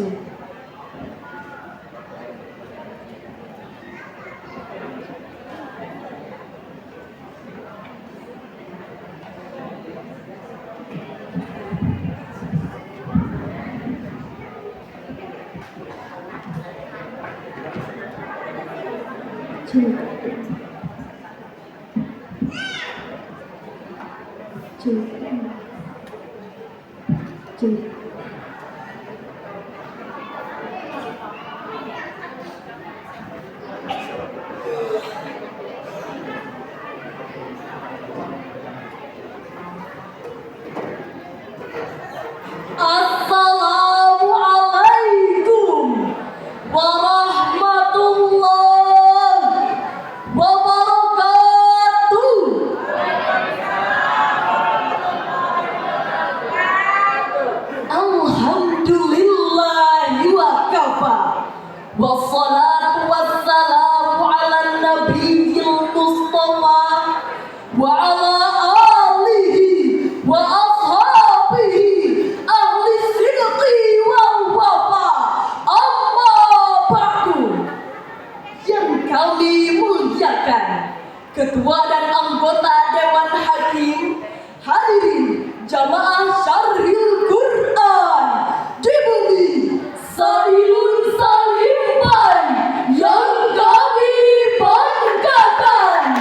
Two. Two. Two. Two. Assalamualaikum warahmatullahi wabarakatuh. Alhamdulillahi wa kafa. Wassalatu wassalamu ala nabiyil mustafa wa ala alihi wa ashabihi ahli sidqi wal wafa. Amma ba'du. Yang kami muliakan Ketua dan anggota Dewan Hakim, hadirin jamaah Syarhil Quran di bumi Sailun Salimban yang kami banggakan.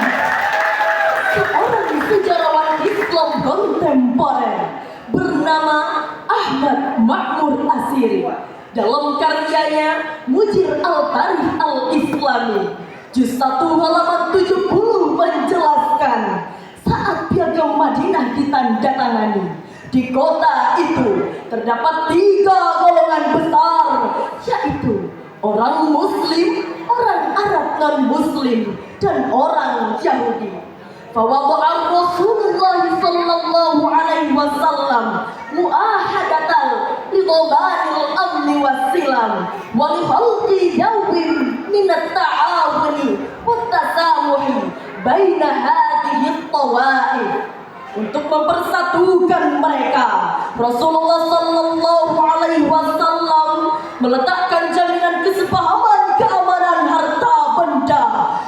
Seorang sejarawan Islam kontemporer bernama Ahmad Makmur Asiri dalam karyanya Mujir Al-Tarikh Al-Islami Juz 1 halaman 70 menjelaskan, saat Piagam Madinah ditandatangani, di kota itu terdapat 3 golongan besar, yaitu orang Muslim, orang Arab non-Muslim, dan orang Yahudi. Fawada'ar Rasulullah sallallahu alaihi wasallam mu'ahadatal ridwanil amni wassilam wa li khalqi yawmin minat ta'awuni wattasamuhi baina hadhihi at-tawa'if. Untuk mempersatukan mereka, Rasulullah sallallahu alaihi wasallam meletakkan jaminan kesepahaman, keamanan harta benda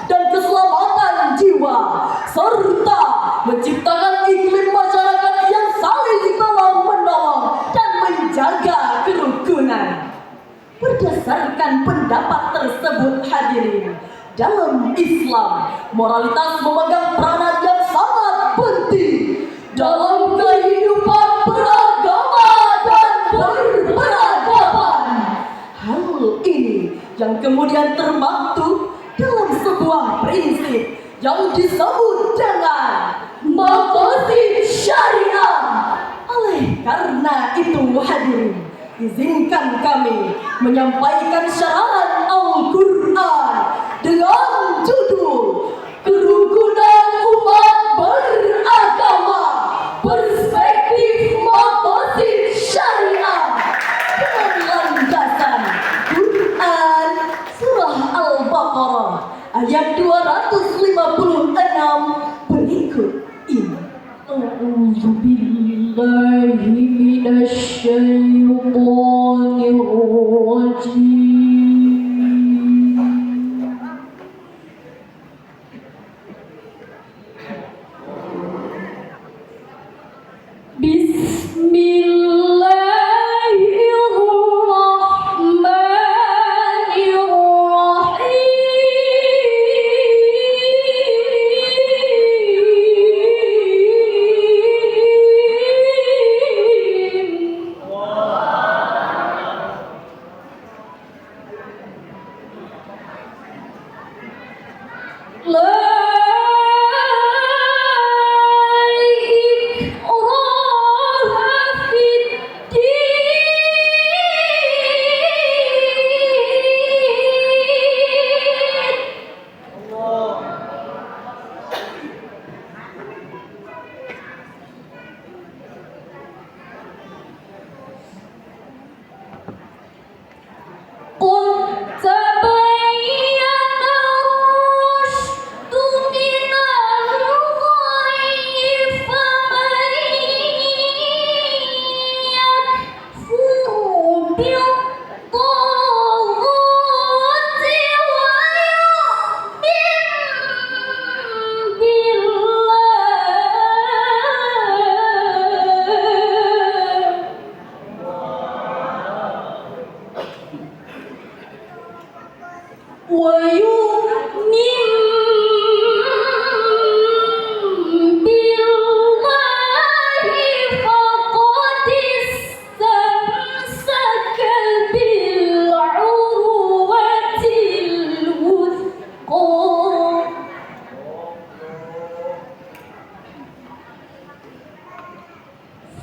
dan keselamatan jiwa, serta menciptakan iklim masyarakat yang saling tolong-menolong dan menjaga kerukunan. Berdasarkan pendapat tersebut, hadirin, dalam Islam moralitas memegang peranan yang sangat penting dalam kehidupan beragama dan berperadaban. Hal ini yang kemudian termaktub dalam sebuah prinsip yang disebut dengan maqasid syariah. Oleh karena itu, hadirin, izinkan kami menyampaikan syarahan Al-Quran dengan judul Kerukunan Umat Beragama, Perspektif Maqasid Syariah, dengan landasan Quran Surah Al-Baqarah ayat 256 berikut ini. A'udzu billahi minasy syaithanir rajim. ويؤمن بالله فقد استمسك بالعروة الوثقى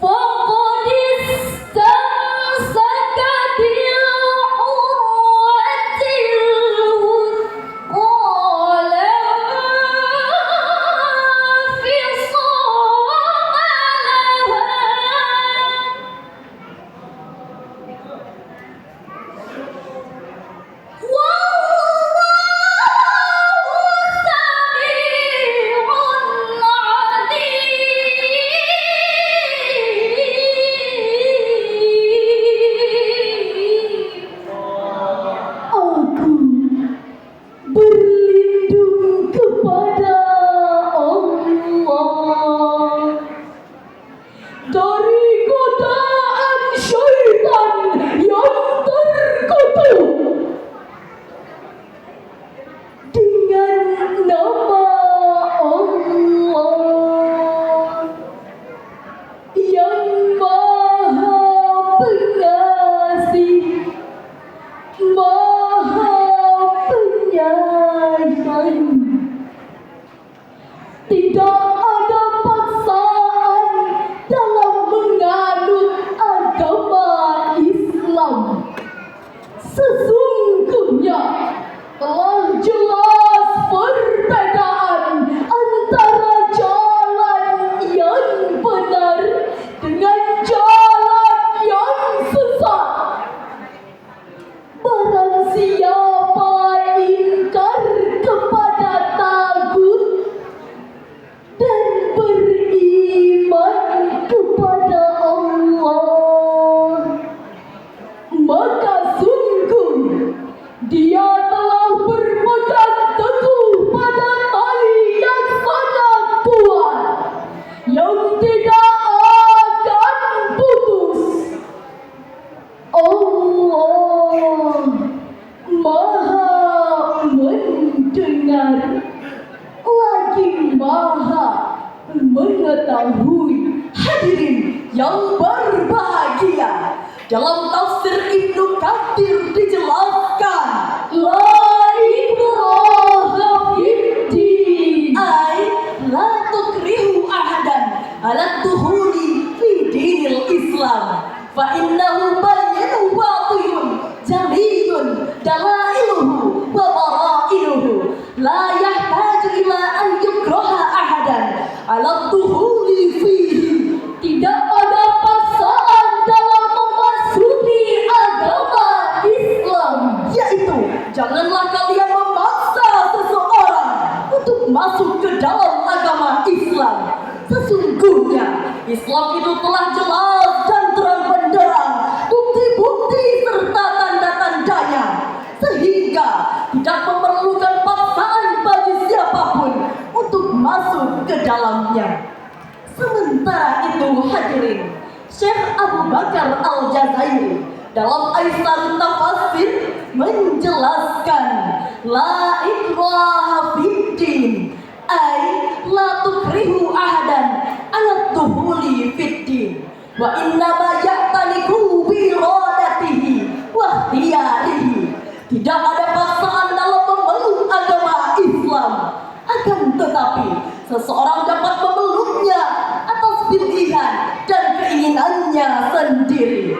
فقد استمسك بالعروة الوثقى لا انفصام لها والله سميع عليم. Aku berlindung kepada Allah dari godaan syaitan yang terkutuk dengan nama Allah yang Maha Pengasih, Maha Penyayang. Tidak ada paksaan dalam menganut agama Islam. Sesungguhnya telah jelas perbedaan antara jalan yang benar dengan jalan yang sesat. Barang siapa ingkar kepada tagut dan beriman kepada Allah, maka sungguh dia telah berpegang teguh pada tali yang sangat kuat yang tidak akan putus. Allah Maha mendengar lagi Maha mengetahui. Hadirin yang berbahagia, dalam tafsir Ibnu Katsir dijelaskan la ikraha fiddin ay la tukrihu ahadan ala dukhuli fi dinil Islam fa innahu bayyinun wadihun jaliyun dalailuhu wa barailuhu la yahtaju ila an yukraha ahadan ala dukhuli fihi. Tidak ada paksaan dalam memasuki agama Islam, yaitu janganlah kalian memaksa seseorang untuk masuk ke dalam agama Islam. Sesungguhnya Islam itu telah jelas dan terang benderang bukti-bukti serta tanda-tandanya, sehingga tidak memerlukan paksaan bagi siapapun untuk masuk ke dalamnya. Sementara itu hadirin, Syekh Abu Bakar Al-Jazairi dalam Aisar Tafasir menjelaskan la ikraha fiddin ay la tukrihu ahadan ala dukhuli fiddin wa innama ya'taniku bi iradatihi wa ikhtiyarihi. Tidak ada paksaan dalam memeluk agama Islam, akan tetapi seseorang dapat memeluknya atas pilihan dan keinginannya sendiri.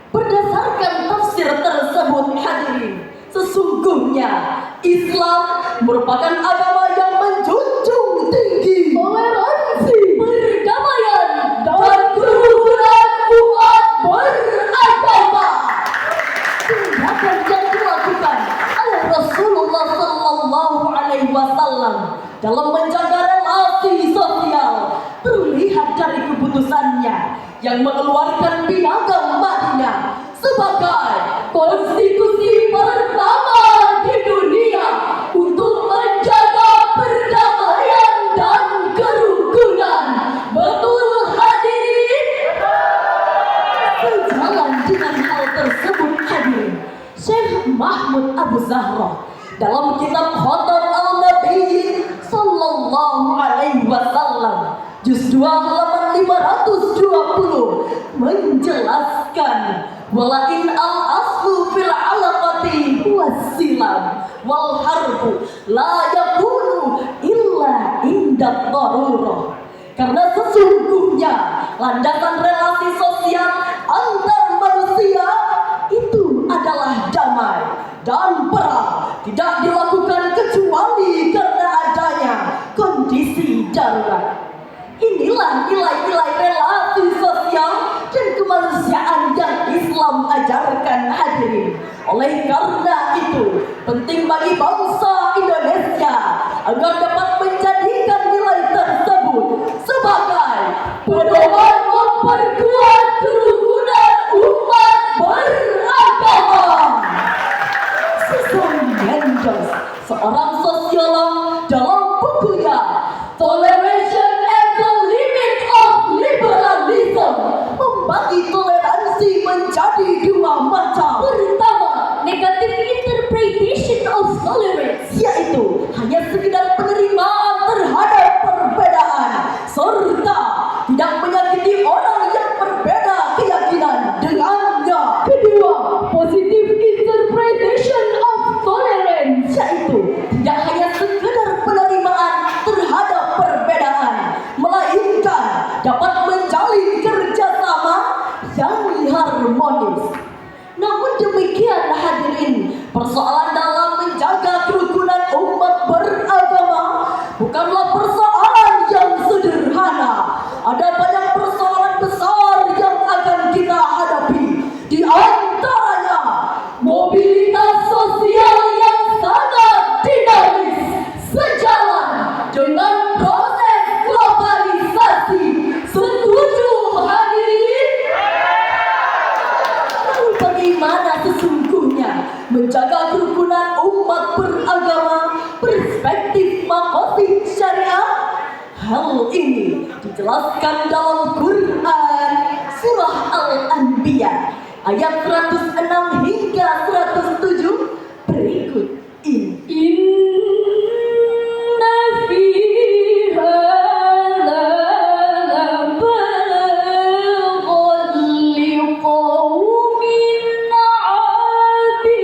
Berdasarkan tafsir tersebut hadirin, sesungguhnya Islam merupakan agama yang menjunjung tinggi toleransi, perdamaian, dan kerukunan umat beragama. Tindakan yang dilakukan oleh Rasulullah Sallallahu Alaihi Wasallam dalam menjaga relasi sosial terlihat dari keputusannya yang mengeluarkan piagam Madinah sebagai konstitusi pertama di dunia untuk menjaga perdamaian dan kerukunan. Betul hadirin? Sejalan dengan hal tersebut hadirin, Syekh Mahmud Abu Zahra dalam kitab Khatam Al-Nabiyyin Sallallahu Alaihi Wasallam juz 2 halaman 520 menjelaskan walain al-aslu fil alaqati wasilam wal harbu la yakunu illa inda darurah, karena sesungguhnya landasan relasi sosial antar manusia itu adalah damai, dan perang tidak dilakukan kecuali karena adanya kondisi darurat. Inilah nilai-nilai relasi sosial dan kemanusiaan yang Islam ajarkan, hadirin. Oleh karena itu, penting bagi bangsa Indonesia agar dapat menjadikan nilai tersebut sebagai pedoman memperkuat kerukunan umat beragama. Susan Mendes, seorang sosiolog, dalam bukunya Toleration and the Limit of Liberalism membagi toleransi menjadi dua macam. Pertama, negative interpretation of tolerance, yaitu hanya sekedar penerimaan terhadap perbedaan serta tidak menyakiti orang yang berbeda keyakinan dengannya. Kedua, positive interpretation of tolerance, yaitu tidak hanya sekedar penerimaan terhadap perbedaan, melainkan dapat menjalin kerjasama yang harmonis. Namun demikian, hadirin, persoalan dalam menjaga kerukunan umat beragama bukanlah persoalan yang sederhana. Ada banyak persoalan besar yang akan kita hadapi. Di antaranya mobilitas sosial yang sangat dinamis sejalan dengan proses globalisasi. Setuju, hadirin? Lalu bagaimana sesungguhnya menjaga kerukunan umat beragama perspektif maqasid syariah? Hal ini dijelaskan dalam Quran surah Al-Anbiya ayat 106 hingga 107 berikut ini. Inna fi hadza labalaghun liqaumin 'abidin.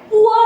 Wa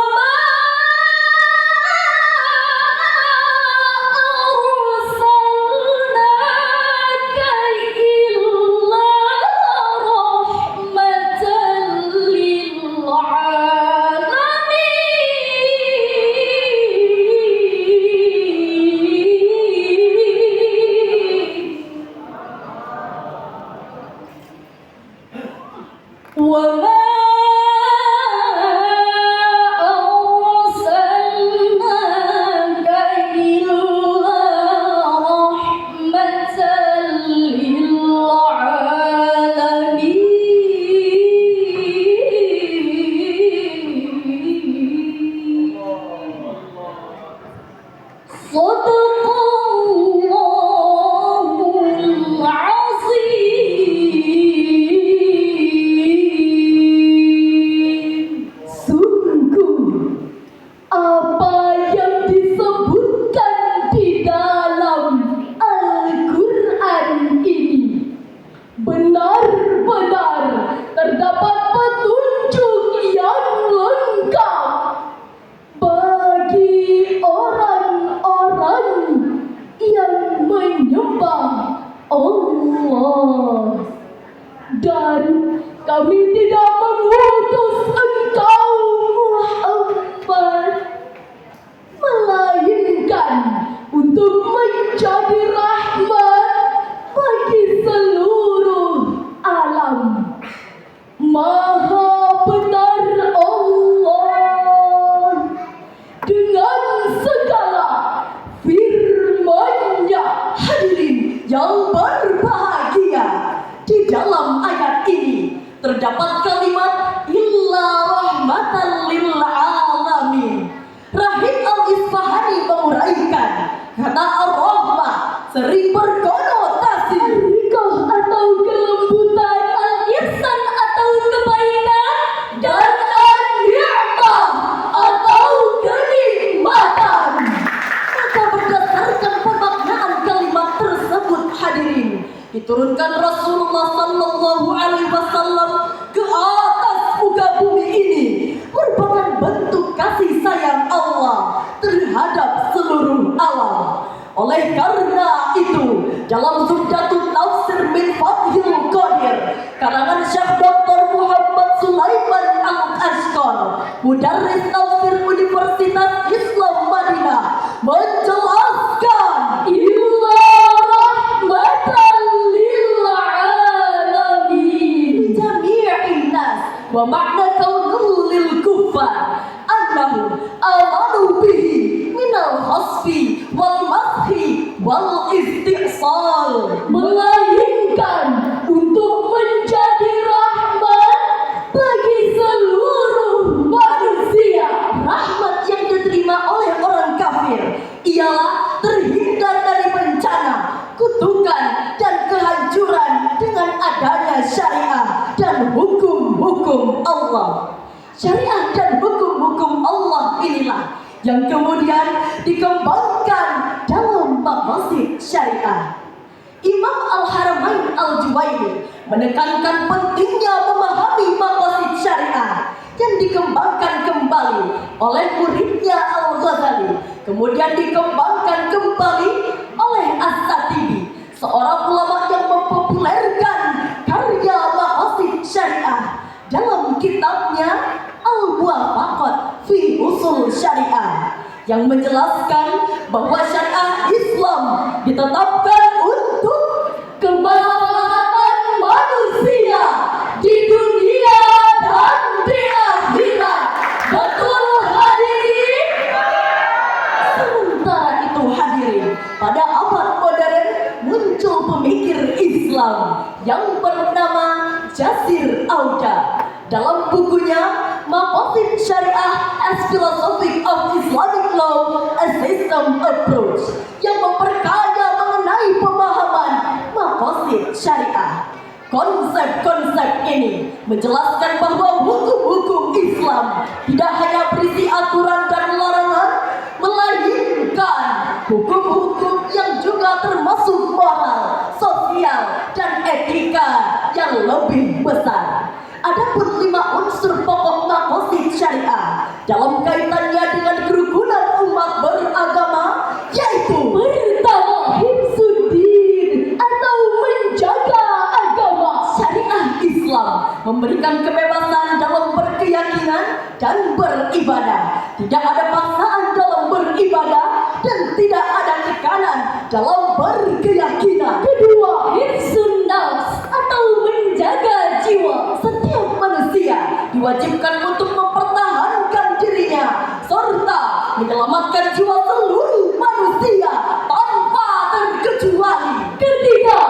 diturunkan Rasulullah Sallallahu Alaihi Wasallam ke atas muka bumi ini merupakan bentuk kasih sayang Allah terhadap seluruh alam. Oleh karena itu, dalam Zubdatul Tafsir min Fathil Qadir karangan Syekh Dr. Muhammad Sulaiman Al-Ashqar, Mudarris Tafsir Universitas Islam Madinah, menjelaskan illa rahmatan lil alamin jami'in nas wa ma'na kaunul lil kuffar annahu amanu bihi minal hasfi wal mashi wal istiqsal, melainkan untuk menjadi rahmat bagi seluruh manusia. Rahmat yang diterima oleh orang kafir ialah terhindar dari bencana, kutukan dan kehancuran dengan adanya syariah dan hukum-hukum Allah. Syariah dan hukum-hukum Allah inilah yang kemudian dikembangkan dalam maqasid syariah. Imam Al-Haramain Al-Juwaini menekankan pentingnya memahami maqasid syariah yang dikembangkan kembali oleh muridnya Al-Ghazali, kemudian dikembangkan kembali oleh As-Satibi, seorang ulama yang mempopulerkan karya maqasid syariah dalam kitabnya Al-Muwafaqat fi Usul Syariah, yang menjelaskan bahwa syariah Islam ditetapkan untuk kemaslahatan manusia di dunia dan di akhirat. Betul hadirin? Sementara itu hadirin, pada abad modern muncul pemikir Islam yang bernama Jasir Auda. Dalam bukunya Maqasid Syariah as Philosophy of Islamic Law, a System Approach, yang memperkaya mengenai pemahaman maqasid syariah. Konsep-konsep ini menjelaskan bahwa hukum-hukum Islam tidak hanya berisi aturan dan larangan, melainkan hukum-hukum yang juga termasuk moral, sosial, dan etika yang lebih besar. Adapun 5 unsur pokok maqasid syariah dalam kaitannya dengan kerukunan umat beragama, yaitu pertama, hifzuddin atau menjaga agama. Syariah Islam memberikan kebebasan dalam berkeyakinan dan beribadah. Tidak ada paksaan dalam beribadah dan tidak ada tekanan dalam berkeyakinan. Kedua, hifzun nafs atau menjaga jiwa. Setiap manusia diwajibkan untuk mempertahankan dirinya serta menyelamatkan jiwa seluruh manusia tanpa terkecuali. Ketiga,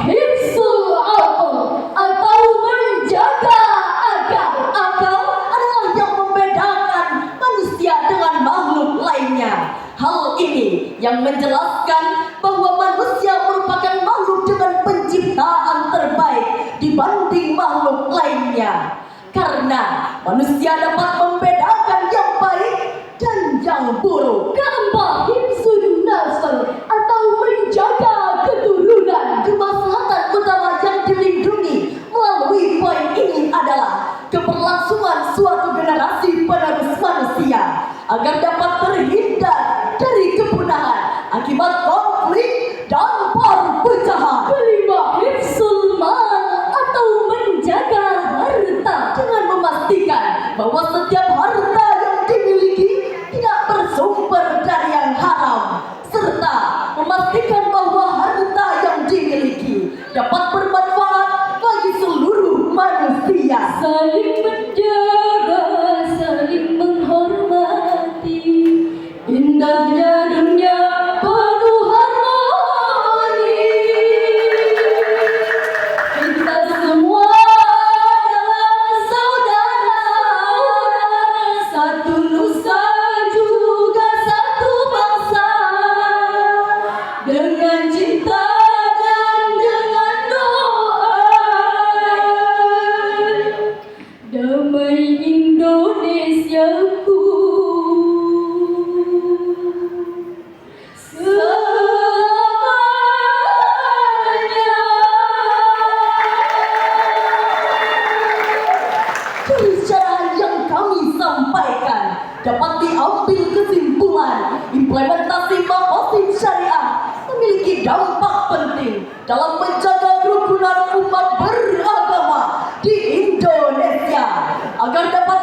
hifzul aql atau menjaga akal. Akal adalah yang membedakan manusia dengan makhluk lainnya. Hal ini yang menjelaskan bahwa manusia merupakan makhluk dengan penciptaan terbaik dibanding makhluk lainnya, karena manusia dapat membedakan yang baik dan yang buruk. Keempat, hifzun nasl atau menjaga keturunan. Kemaslahatan utama yang dilindungi melalui poin ini adalah keberlangsungan suatu generasi penerus manusia agar dapat terhindar dari kepunahan akibat konflik dan perpecahan. Kelima, hifzul mal atau menjaga harta dengan memastikan bahwa setiap harta yang dimiliki tidak bersumber dari yang haram, serta memastikan bahwa harta yang dimiliki dapat bermanfaat bagi seluruh manusia. Saling menjaga, saling menghormati, indahnya dunia penuh harmoni. Kita semua adalah saudara, mengambil kesimpulan implementasi maqasid syariah memiliki dampak penting dalam menjaga kerukunan umat beragama di Indonesia agar dapat